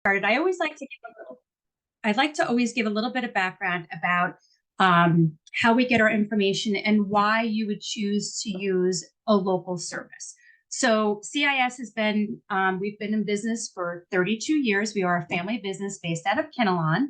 started, I'd like to always give a little bit of background about how we get our information and why you would choose to use a local service. So CIS we've been in business for 32 years. We are a family business based out of Kinnelon.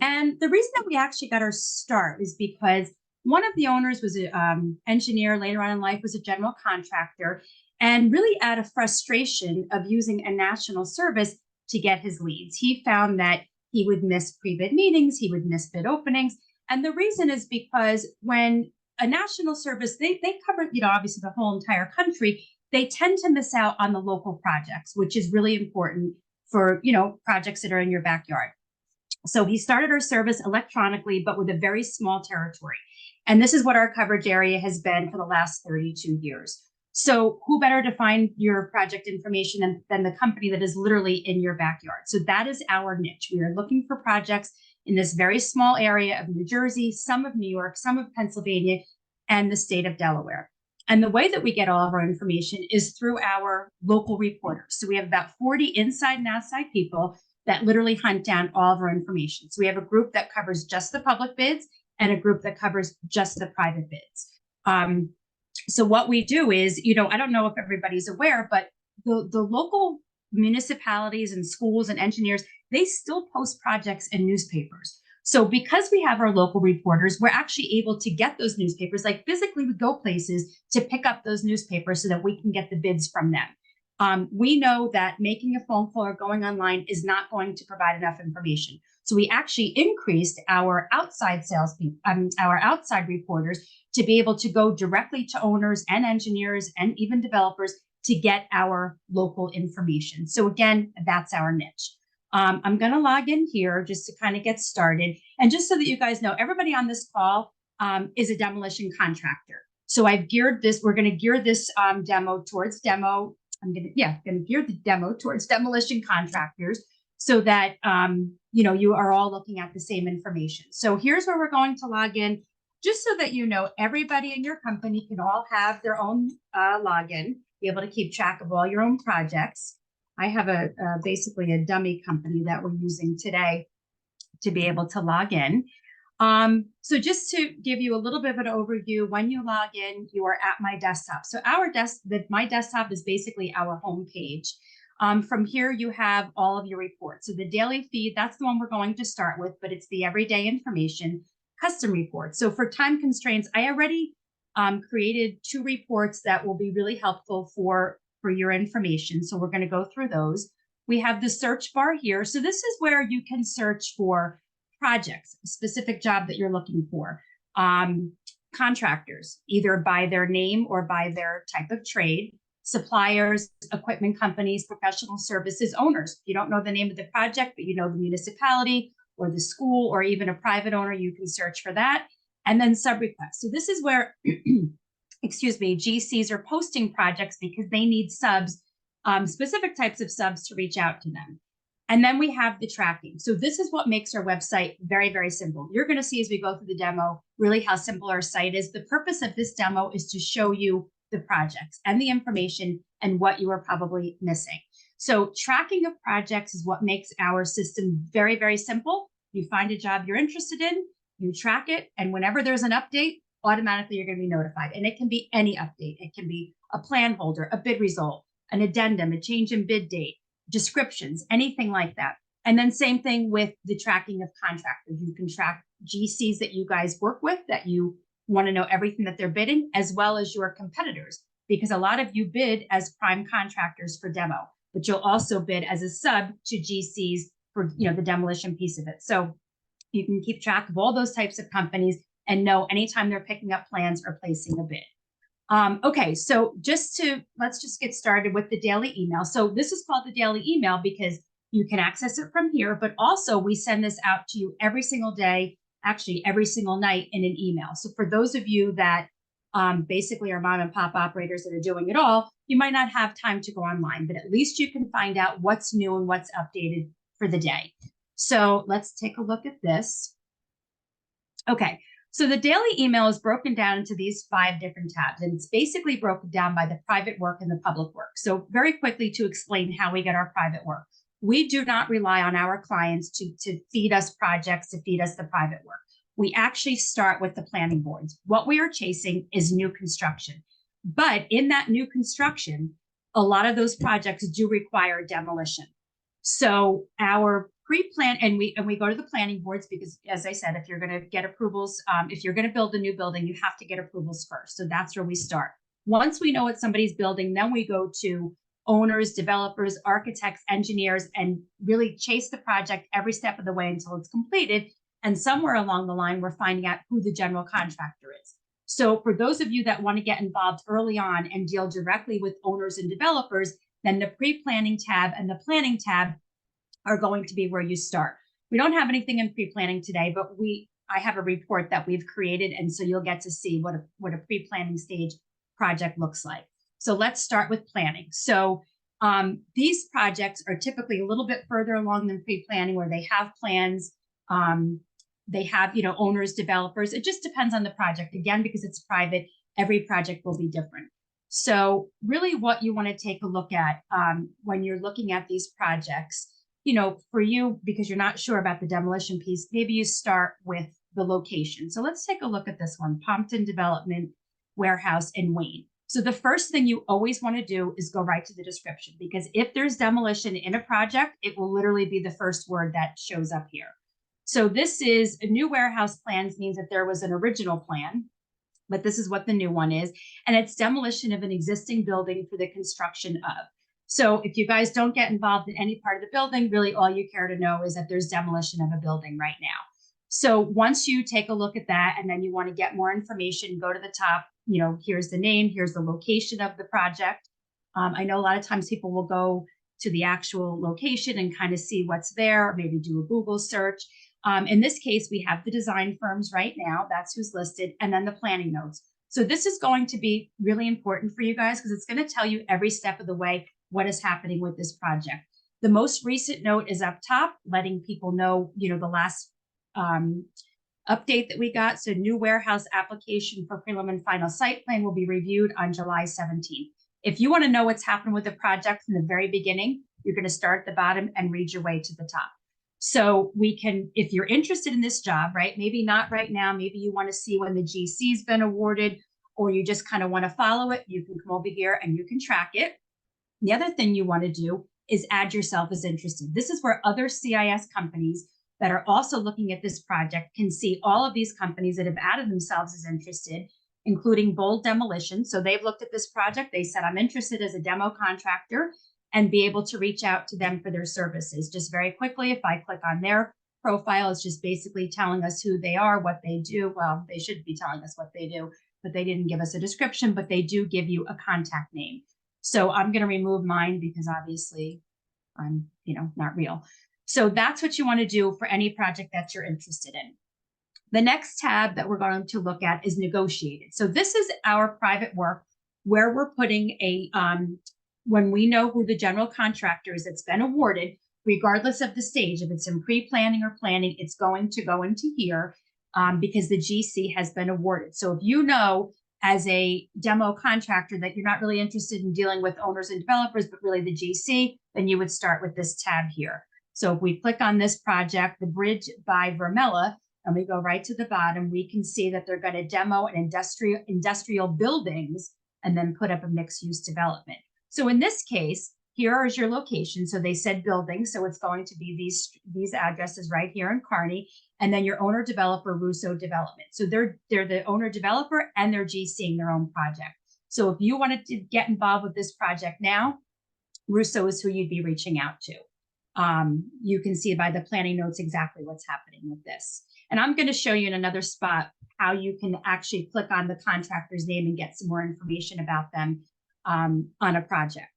And the reason that we actually got our start is because one of the owners was an engineer, later on in life was a general contractor, and really out of frustration of using a national service to get his leads. He found that he would miss pre-bid meetings, he would miss bid openings. And the reason is because when a national service, they cover, obviously the whole entire country, they tend to miss out on the local projects, which is really important for, projects that are in your backyard. So he started our service electronically, but with a very small territory. And this is what our coverage area has been for the last 32 years. So who better to find your project information than the company that is literally in your backyard? So that is our niche. We are looking for projects in this very small area of New Jersey, some of New York, some of Pennsylvania, and the state of Delaware. And the way that we get all of our information is through our local reporters. So we have about 40 inside and outside people that literally hunt down all of our information. So we have a group that covers just the public bids and a group that covers just the private bids. So what we do is, I don't know if everybody's aware, but the local municipalities and schools and engineers, they still post projects in newspapers. So because we have our local reporters, we're actually able to get those newspapers, like physically we go places to pick up those newspapers so that we can get the bids from them. We know that making a phone call or going online is not going to provide enough information. So we actually increased our outside our outside reporters to be able to go directly to owners and engineers and even developers to get our local information. So again, that's our niche. I'm going to log in here just to kind of get started. And just so that you guys know, everybody on this call is a demolition contractor. So we're going to gear this demo towards I'm going to gear the demo towards demolition contractors so that, you are all looking at the same information. So here's where we're going to log in, just so that everybody in your company can all have their own login, be able to keep track of all your own projects. I have basically a dummy company that we're using today to be able to log in. So just to give you a little bit of an overview, when you log in, you are at my desktop. So my desktop is basically our home page. From here, you have all of your reports. So the daily feed, that's the one we're going to start with, but it's the everyday information custom reports. So for time constraints, I already created 2 reports that will be really helpful for your information. So we're going to go through those. We have the search bar here. So this is where you can search for projects, a specific job that you're looking for. Contractors, either by their name or by their type of trade. Suppliers, equipment companies, professional services owners. If you don't know the name of the project, but you know the municipality or the school or even a private owner, you can search for that. And then sub requests. So this is where GCs are posting projects because they need subs, specific types of subs to reach out to them. And then we have the tracking. So this is what makes our website very, very simple. You're going to see as we go through the demo, really how simple our site is. The purpose of this demo is to show you the projects and the information and what you are probably missing. So tracking of projects is what makes our system very, very simple. You find a job you're interested in, you track it, and whenever there's an update, automatically you're going to be notified. And it can be any update. It can be a plan holder, a bid result, an addendum, a change in bid date, descriptions, anything like that. And then same thing with the tracking of contractors. You can track GCs that you guys work with, that you want to know everything that they're bidding, as well as your competitors, because a lot of you bid as prime contractors for demo, but you'll also bid as a sub to GCs for the demolition piece of it. So you can keep track of all those types of companies and know anytime they're picking up plans or placing a bid. Okay, so let's just get started with the daily email. So this is called the daily email because you can access it from here, but also we send this out to you every single day, actually every single night in an email. So for those of you that basically are mom and pop operators that are doing it all, you might not have time to go online, but at least you can find out what's new and what's updated for the day. So let's take a look at this. Okay, so the daily email is broken down into these 5 different tabs, and it's basically broken down by the private work and the public work. So very quickly to explain how we get our private work. we do not rely on our clients to feed us projects, to feed us the private work. We actually start with the planning boards. What we are chasing is new construction. But in that new construction, a lot of those projects do require demolition. So our pre-plan, and we go to the planning boards because, as I said, if you're going to get approvals, if you're going to build a new building, you have to get approvals first. So that's where we start. Once we know what somebody's building, then we go to owners, developers, architects, engineers, and really chase the project every step of the way until it's completed. And somewhere along the line, we're finding out who the general contractor is. So for those of you that want to get involved early on and deal directly with owners and developers, then the pre-planning tab and the planning tab are going to be where you start. We don't have anything in pre-planning today, but I have a report that we've created, and so you'll get to see what a pre-planning stage project looks like. So let's start with planning. So these projects are typically a little bit further along than pre-planning, where they have plans, they have, owners, developers. It just depends on the project. Again, because it's private, every project will be different. So really what you want to take a look at when you're looking at these projects, for you, because you're not sure about the demolition piece, maybe you start with the location. So let's take a look at this one, Pompton Development Warehouse in Wayne. So the first thing you always want to do is go right to the description, because if there's demolition in a project, it will literally be the first word that shows up here. So this is a new warehouse plans, means that there was an original plan, but this is what the new one is. And it's demolition of an existing building for the construction of. So if you guys don't get involved in any part of the building, really all you care to know is that there's demolition of a building right now. So once you take a look at that, and then you want to get more information, go to the top, here's the name, here's the location of the project. I know a lot of times people will go to the actual location and kind of see what's there, or maybe do a Google search. In this case, we have the design firms right now. That's who's listed, and then the planning notes. So this is going to be really important for you guys, because it's going to tell you every step of the way what is happening with this project. The most recent note is up top, letting people know, the last update that we got. So new warehouse application for prelim and final site plan will be reviewed on July 17th. If you want to know what's happened with the project from the very beginning, you're going to start at the bottom and read your way to the top. So we can, if you're interested in this job, right, maybe not right now, maybe you want to see when the GC's been awarded, or you just kind of want to follow it, you can come over here and you can track it. The other thing you want to do is add yourself as interested. This is where other CIS companies that are also looking at this project can see all of these companies that have added themselves as interested, including Bold Demolition. So they've looked at this project. They said, I'm interested as a demo contractor, and be able to reach out to them for their services. Just very quickly, if I click on their profile, it's just basically telling us who they are, what they do. Well, they should be telling us what they do, but they didn't give us a description, but they do give you a contact name. So I'm going to remove mine because obviously I'm, not real. So that's what you want to do for any project that you're interested in. The next tab that we're going to look at is negotiated. So this is our private work where we're putting a, when we know who the general contractor is that's been awarded, regardless of the stage, if it's in pre-planning or planning, it's going to go into here because the GC has been awarded. So if you know as a demo contractor that you're not really interested in dealing with owners and developers, but really the GC, then you would start with this tab here. So if we click on this project, the Bridge by Vermella, and we go right to the bottom, we can see that they're going to demo an industrial buildings and then put up a mixed-use development. So in this case, here is your location. So they said buildings, so it's going to be these addresses right here in Kearney, and then your owner developer, Russo Development. So they're the owner developer and they're GCing their own project. So if you wanted to get involved with this project now, Russo is who you'd be reaching out to. You can see by the planning notes exactly what's happening with this. And I'm going to show you in another spot how you can actually click on the contractor's name and get some more information about them on a project.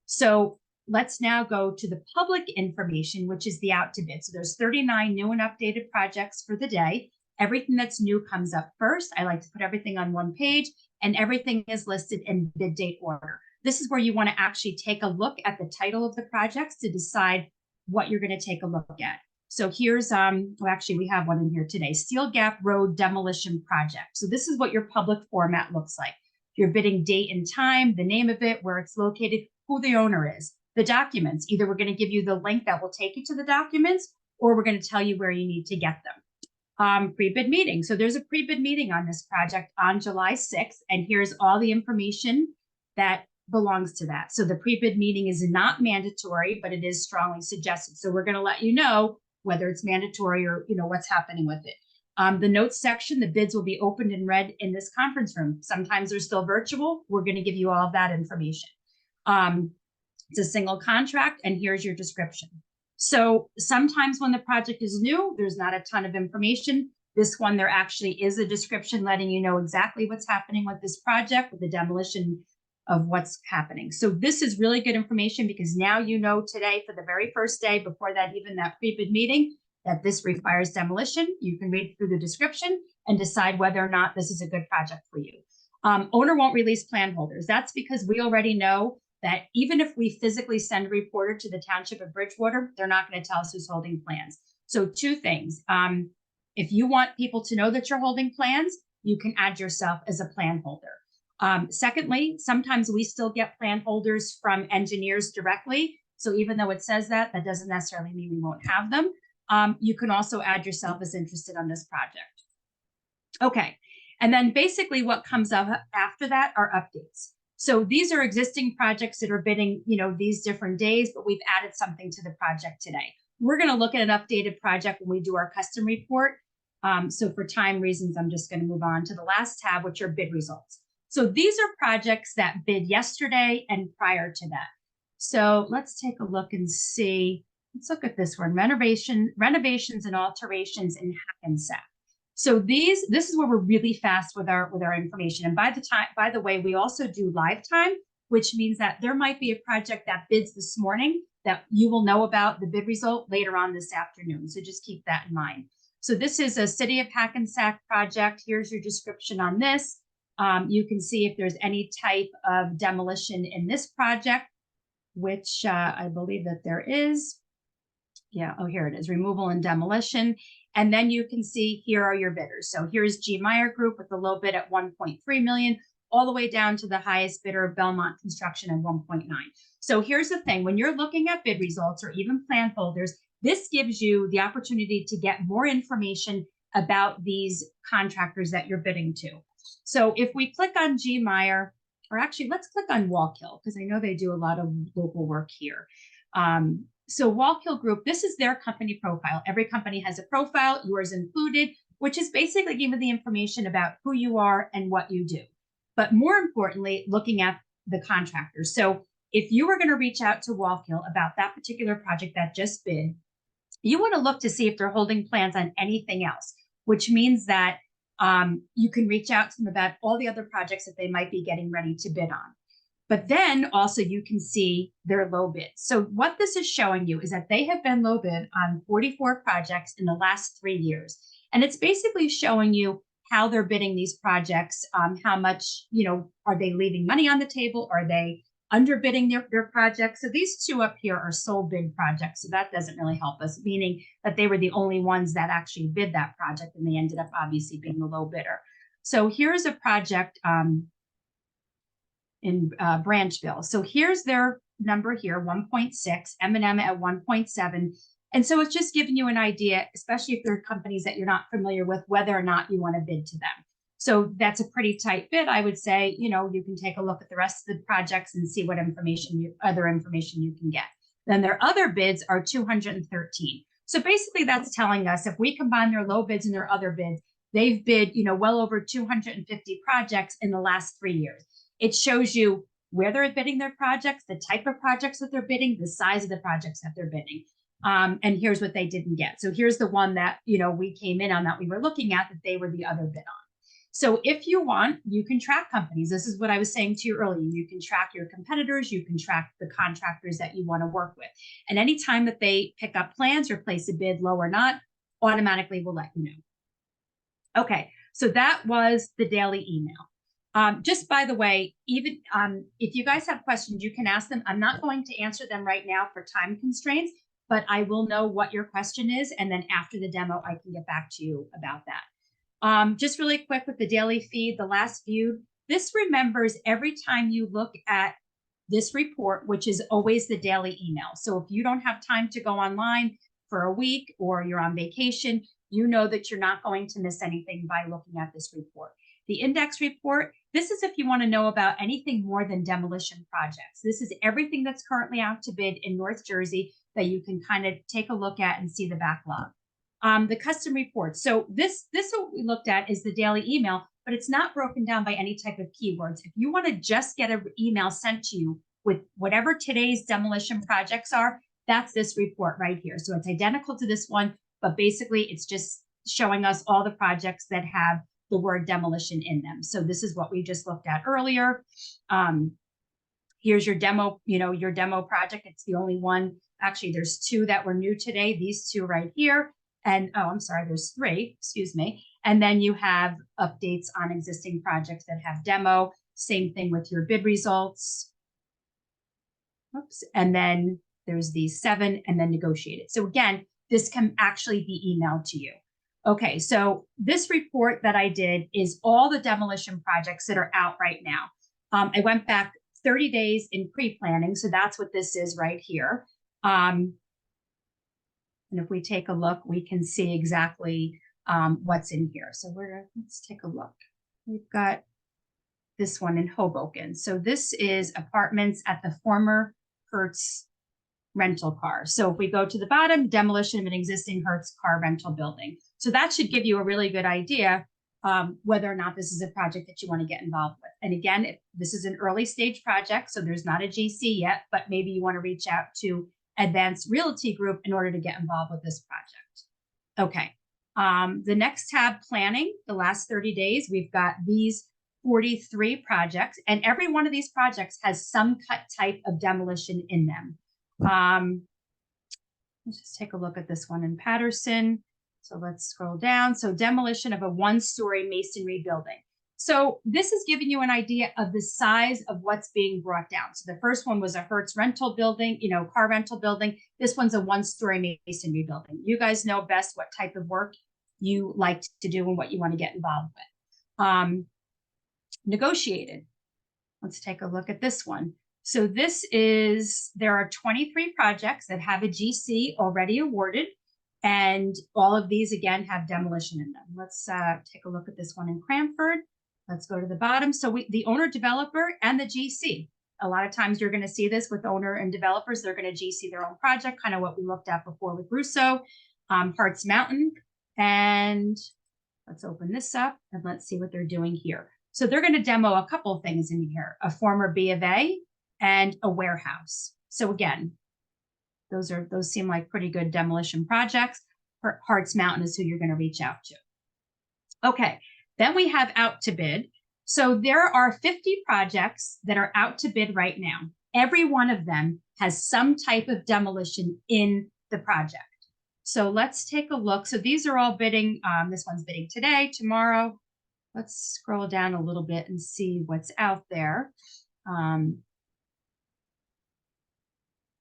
So let's now go to the public information, which is the out to bid. So there's 39 new and updated projects for the day. Everything that's new comes up first. I like to put everything on one page, and everything is listed in bid date order. This is where you want to actually take a look at the title of the projects to decide what you're going to take a look at. So here's, well, actually we have one in here today, Steel Gap Road Demolition Project. So this is what your public format looks like. You're bidding date and time, the name of it, where it's located, who the owner is. the documents. Either we're going to give you the link that will take you to the documents, or we're going to tell you where you need to get them. Pre-bid meeting. So there's a pre-bid meeting on this project on July 6th, and here's all the information that belongs to that. So the pre-bid meeting is not mandatory, but it is strongly suggested. So we're going to let you know whether it's mandatory or, what's happening with it. The notes section, the bids will be opened and read in this conference room. Sometimes they're still virtual. We're going to give you all of that information. It's a single contract, and here's your description. So sometimes when the project is new, there's not a ton of information. This one, there actually is a description letting you know exactly what's happening with this project, with the demolition of what's happening. So this is really good information, because now you know today, for the very first day, before that pre-bid meeting, that this requires demolition. You can read through the description and decide whether or not this is a good project for you. Owner won't release plan holders. That's because we already know that even if we physically send a reporter to the Township of Bridgewater, they're not going to tell us who's holding plans. So two things. If you want people to know that you're holding plans, you can add yourself as a plan holder. Secondly, sometimes we still get plan holders from engineers directly. So even though it says that, that doesn't necessarily mean we won't have them. You can also add yourself as interested on this project. Okay. And then basically what comes up after that are updates. So these are existing projects that are bidding, these different days, but we've added something to the project today. We're going to look at an updated project when we do our custom report. So for time reasons, I'm just going to move on to the last tab, which are bid results. So these are projects that bid yesterday and prior to that. So let's take a look and see. Let's look at this one: renovations and alterations in Hackensack. So this is where we're really fast with our information. And by the way, we also do live time, which means that there might be a project that bids this morning that you will know about the bid result later on this afternoon. So just keep that in mind. So this is a City of Hackensack project. Here's your description on this. You can see if there's any type of demolition in this project, which I believe that there is. Yeah, oh, here it is, removal and demolition. And then you can see here are your bidders. So here's G. Meyer Group with the low bid at 1.3 million, all the way down to the highest bidder, Belmont Construction, at 1.9. So here's the thing: when you're looking at bid results or even plan folders, this gives you the opportunity to get more information about these contractors that you're bidding to. So if we click on G. Meyer, or actually let's click on Wallkill, because I know they do a lot of local work here. So Wallkill Group, this is their company profile. Every company has a profile, yours included, which is basically giving the information about who you are and what you do. But more importantly, looking at the contractors. So if you were going to reach out to Wallkill about that particular project that just bid, you want to look to see if they're holding plans on anything else, which means that you can reach out to them about all the other projects that they might be getting ready to bid on. But then also you can see their low bid. So what this is showing you is that they have been low bid on 44 projects in the last 3 years. And it's basically showing you how they're bidding these projects, how much, are they leaving money on the table? Are they underbidding their projects? So these two up here are sole bid projects. So that doesn't really help us, meaning that they were the only ones that actually bid that project, and they ended up obviously being the low bidder. So here's a project in Branchville. So here's their number here, 1.6, M&M at 1.7. And so it's just giving you an idea, especially if there are companies that you're not familiar with, whether or not you want to bid to them. So that's a pretty tight bid, I would say. You can take a look at the rest of the projects and see what other information you can get. Then their other bids are 213. So basically that's telling us if we combine their low bids and their other bids, they've bid, well over 250 projects in the last 3 years. It shows you where they're bidding their projects, the type of projects that they're bidding, the size of the projects that they're bidding. And here's what they didn't get. So here's the one that, we came in on, that we were looking at, that they were the other bid on. So if you want, you can track companies. This is what I was saying to you earlier. You can track your competitors. You can track the contractors that you want to work with. And anytime that they pick up plans or place a bid, low or not, automatically will let you know. Okay, so that was the daily email. Just by the way, even if you guys have questions, you can ask them. I'm not going to answer them right now for time constraints, but I will know what your question is. And then after the demo, I can get back to you about that. Just really quick with the daily feed, the last view, this remembers every time you look at this report, which is always the daily email. So if you don't have time to go online for a week or you're on vacation, you know that you're not going to miss anything by looking at this report. The index report, this is if you want to know about anything more than demolition projects. This is everything that's currently out to bid in North Jersey that you can kind of take a look at and see the backlog. The custom reports. So this what we looked at is the daily email, but it's not broken down by any type of keywords. If you want to just get an email sent to you with whatever today's demolition projects are, that's this report right here. So it's identical to this one, but basically it's just showing us all the projects that have the word demolition in them. So this is what we just looked at earlier. Here's your demo, your demo project. It's the only one. Actually, there's two that were new today. These two right here. And, oh, I'm sorry, there's three, excuse me. And then you have updates on existing projects that have demo. Same thing with your bid results. Oops. And then there's these 7 and then negotiated. So again, this can actually be emailed to you. Okay, so this report that I did is all the demolition projects that are out right now. I went back 30 days in pre-planning, so that's what this is right here. And if we take a look, we can see exactly what's in here. So let's take a look. We've got this one in Hoboken. So this is apartments at the former Hertz rental car. So if we go to the bottom, demolition of an existing Hertz car rental building. So that should give you a really good idea whether or not this is a project that you want to get involved with. And again, this is an early stage project, so there's not a GC yet, but maybe you want to reach out to Advanced Realty Group in order to get involved with this project. Okay. The next tab, planning, the last 30 days, we've got these 43 projects, and every one of these projects has some type of demolition in them. Let's just take a look at this one in Patterson. So let's scroll down. So demolition of a 1-story masonry building. So this is giving you an idea of the size of what's being brought down. So the first one was a Hertz rental building, car rental building. This one's a 1-story masonry building. You guys know best what type of work you like to do and what you want to get involved with. Negotiated. Let's take a look at this one. So there are 23 projects that have a GC already awarded, and all of these again have demolition in them. Let's take a look at this one in Cranford. Let's go to the bottom. So the owner, developer, and the GC. A lot of times you're going to see this with owner and developers. They're going to GC their own project, kind of what we looked at before with Russo, Hartz Mountain. And let's open this up and let's see what they're doing here. So they're going to demo a couple of things in here, a former B of A and a warehouse. So again, those seem like pretty good demolition projects. Hartz Mountain is who you're going to reach out to. Okay, then we have out to bid. So there are 50 projects that are out to bid right now. Every one of them has some type of demolition in the project. So let's take a look. So these are all bidding. This one's bidding today, tomorrow. Let's scroll down a little bit and see what's out there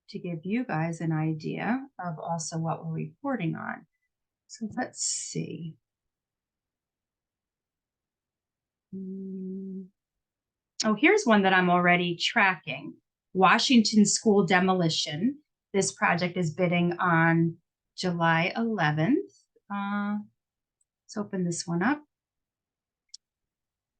to give you guys an idea of also what we're reporting on. So let's see. Oh, here's one that I'm already tracking. Washington School demolition. This project is bidding on July 11th. Let's open this one up,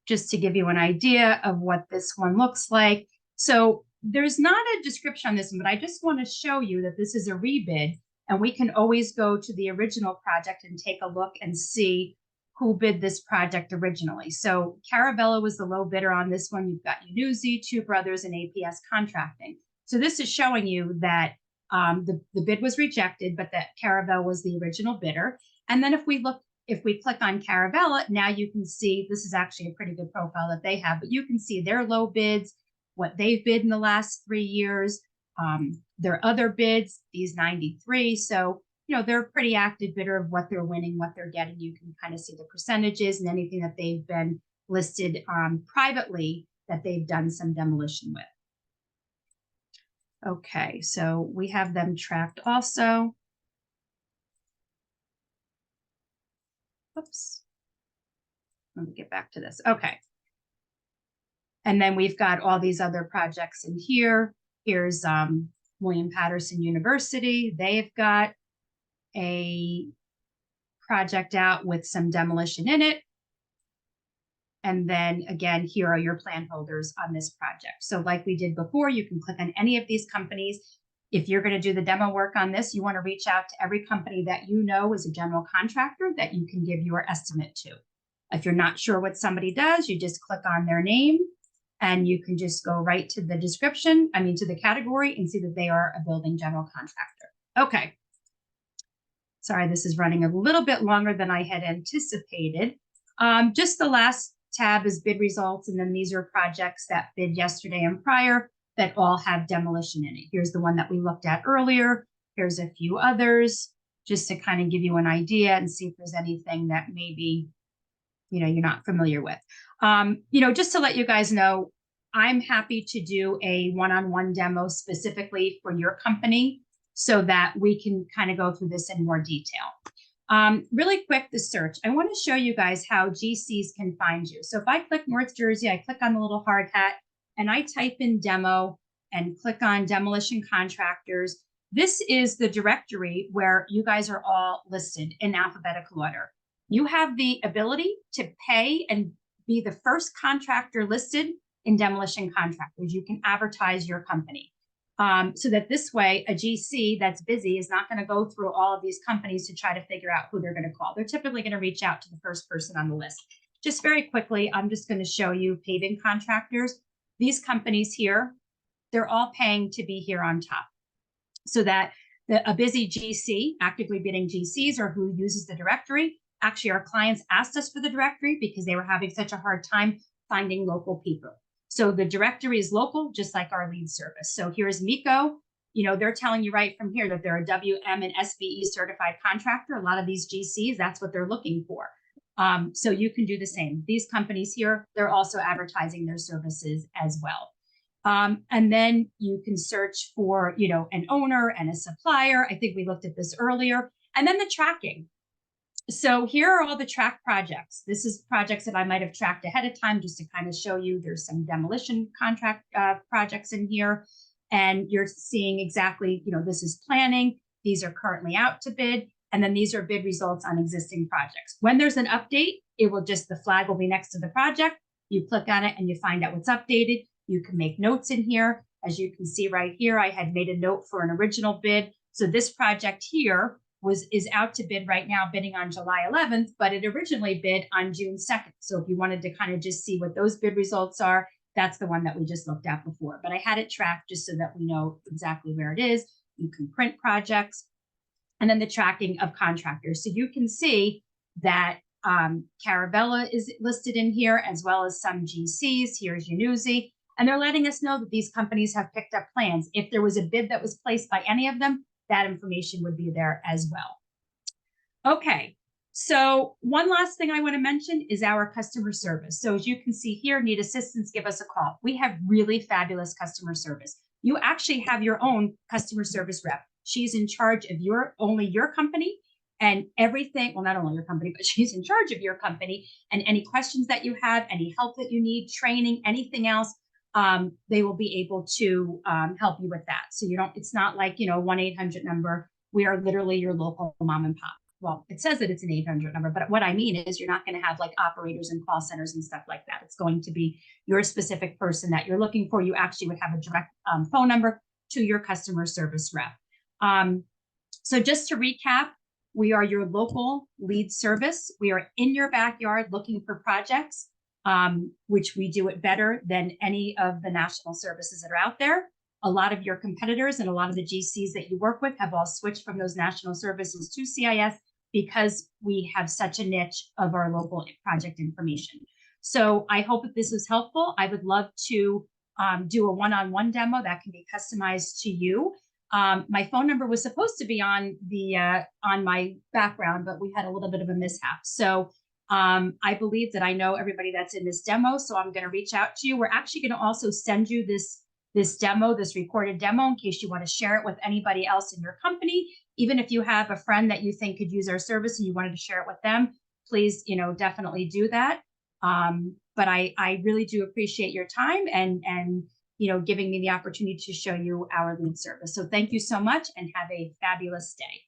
just to give you an idea of what this one looks like. So there's not a description on this one, but I just want to show you that this is a rebid, and we can always go to the original project and take a look and see who bid this project originally. So Caravella was the low bidder on this one. You've got Unuzi, Two Brothers, and APS Contracting. So this is showing you that the bid was rejected, but that Caravella was the original bidder. And then if we click on Caravella, now you can see, this is actually a pretty good profile that they have, but you can see their low bids, what they've bid in the last 3 years, their other bids, these 93. So, they're a pretty active bidder of what they're winning, what they're getting. You can kind of see the percentages and anything that they've been listed privately that they've done some demolition with. Okay, so we have them tracked also. Oops. Let me get back to this. Okay. And then we've got all these other projects in here. Here's William Patterson University. They've got a project out with some demolition in it. And then again, here are your plan holders on this project. So like we did before, you can click on any of these companies. If you're going to do the demo work on this, you want to reach out to every company that you know is a general contractor that you can give your estimate to. If you're not sure what somebody does, you just click on their name and you can just go right to the description, to the category, and see that they are a building general contractor. Okay. Sorry, this is running a little bit longer than I had anticipated. Just the last tab is bid results, and then these are projects that bid yesterday and prior that all have demolition in it. Here's the one that we looked at earlier. Here's a few others, just to kind of give you an idea and see if there's anything that maybe you're not familiar with. Just to let you guys know, I'm happy to do a one-on-one demo specifically for your company so that we can kind of go through this in more detail. Really quick, the search. I want to show you guys how GCs can find you. So if I click North Jersey, I click on the little hard hat and I type in demo and click on demolition contractors. This is the directory where you guys are all listed in alphabetical order. You have the ability to pay and be the first contractor listed in demolition contractors. You can advertise your company. So that this way, a GC that's busy is not going to go through all of these companies to try to figure out who they're going to call. They're typically going to reach out to the first person on the list. Just very quickly, I'm just going to show you paving contractors. These companies here, they're all paying to be here on top. So that a busy GC, actively bidding GCs, or who uses the directory. Actually, our clients asked us for the directory because they were having such a hard time finding local people. So the directory is local, just like our lead service. So here's MECO. They're telling you right from here that they're a WM and SBE certified contractor. A lot of these GCs, that's what they're looking for. So you can do the same. These companies here, they're also advertising their services as well. And then you can search for, an owner and a supplier. I think we looked at this earlier. And then the tracking. So here are all the track projects. This is projects that I might have tracked ahead of time just to kind of show you. There's some demolition contract projects in here. And you're seeing exactly, this is planning. These are currently out to bid. And then these are bid results on existing projects. When there's an update, the flag will be next to the project. You click on it and you find out what's updated. You can make notes in here. As you can see right here, I had made a note for an original bid. So this project here is out to bid right now, bidding on July 11th, but it originally bid on June 2nd. So if you wanted to kind of just see what those bid results are, that's the one that we just looked at before. But I had it tracked just so that we know exactly where it is. You can print projects, and then the tracking of contractors. So you can see that Carabella is listed in here, as well as some GCs. Here's Unuzi. And they're letting us know that these companies have picked up plans. If there was a bid that was placed by any of them, that information would be there as well. Okay, so one last thing I want to mention is our customer service. So as you can see here, need assistance, give us a call. We have really fabulous customer service. You actually have your own customer service rep. She's in charge of only your company and everything. Well, not only your company, but she's in charge of your company, and any questions that you have, any help that you need, training, anything else. They will be able to help you with that. So it's not like, 1-800 number. We are literally your local mom and pop. Well, it says that it's an 800 number, but what I mean is you're not going to have like operators and call centers and stuff like that. It's going to be your specific person that you're looking for. You actually would have a direct phone number to your customer service rep. So just to recap, we are your local lead service. We are in your backyard looking for projects. Which we do it better than any of the national services that are out there. A lot of your competitors and a lot of the GCs that you work with have all switched from those national services to CIS because we have such a niche of our local project information. So I hope that this was helpful. I would love to do a one-on-one demo that can be customized to you. My phone number was supposed to be on my background, but we had a little bit of a mishap. So I believe that I know everybody that's in this demo, so I'm going to reach out to you. We're actually going to also send you this demo, this recorded demo, in case you want to share it with anybody else in your company. Even if you have a friend that you think could use our service and you wanted to share it with them, please, definitely do that. but I really do appreciate your time and giving me the opportunity to show you our lead service. So thank you so much and have a fabulous day.